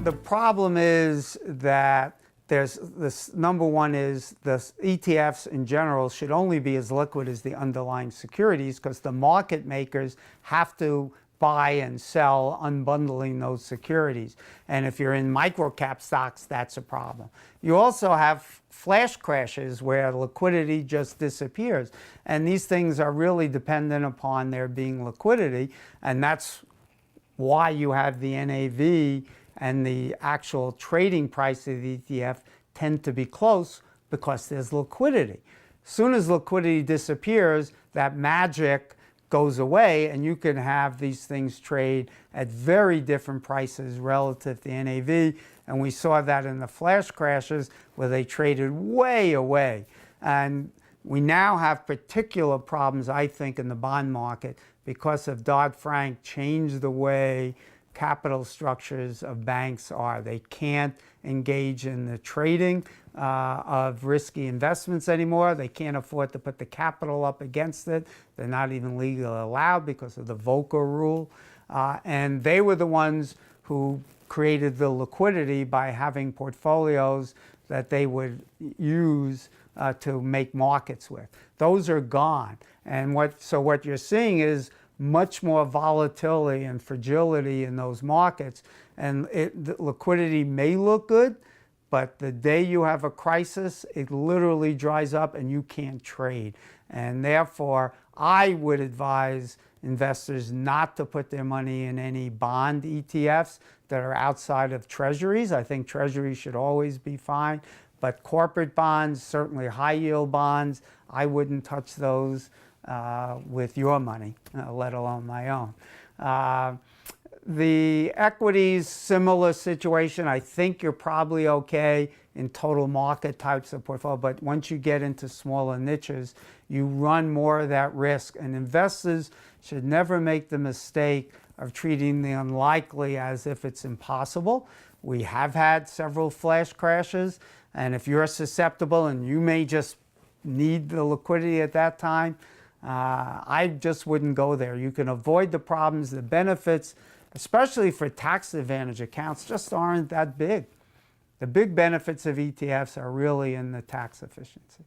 The problem is that there's this, number one is the ETFs in general should only be as liquid as the underlying securities, because the market makers have to buy and sell, unbundling those securities. And if you're in microcap stocks, that's a problem. You also have flash crashes where liquidity just disappears. And these things are really dependent upon there being liquidity. And that's why you have the NAV and the actual trading price of the ETF tend to be close, because there's liquidity. As soon as liquidity disappears, that magic goes away, and you can have these things trade at very different prices relative to NAV. And we saw that in the flash crashes where they traded way away. And we now have particular problems, I think, in the bond market because of Dodd-Frank changed the way capital structures of banks are. They can't engage in the trading of risky investments anymore. They can't afford to put the capital up against it. They're not even legally allowed because of the Volcker rule. And they were the ones who created the liquidity by having portfolios that they would use to make markets with. Those are gone. And what you're seeing is much more volatility and fragility in those markets. And the liquidity may look good, but the day you have a crisis, it literally dries up and you can't trade. And therefore, I would advise investors not to put their money in any bond ETFs that are outside of treasuries. I think treasuries should always be fine. But corporate bonds, certainly high yield bonds, I wouldn't touch those with your money, let alone my own. The equities, similar situation. I think you're probably okay in total market types of portfolio, but once you get into smaller niches, you run more of that risk. And investors should never make the mistake of treating the unlikely as if it's impossible. We have had several flash crashes, and if you're susceptible and you may just need the liquidity at that time, I just wouldn't go there. You can avoid the problems. The benefits, especially for tax advantage accounts, just aren't that big. The big benefits of ETFs are really in the tax efficiency.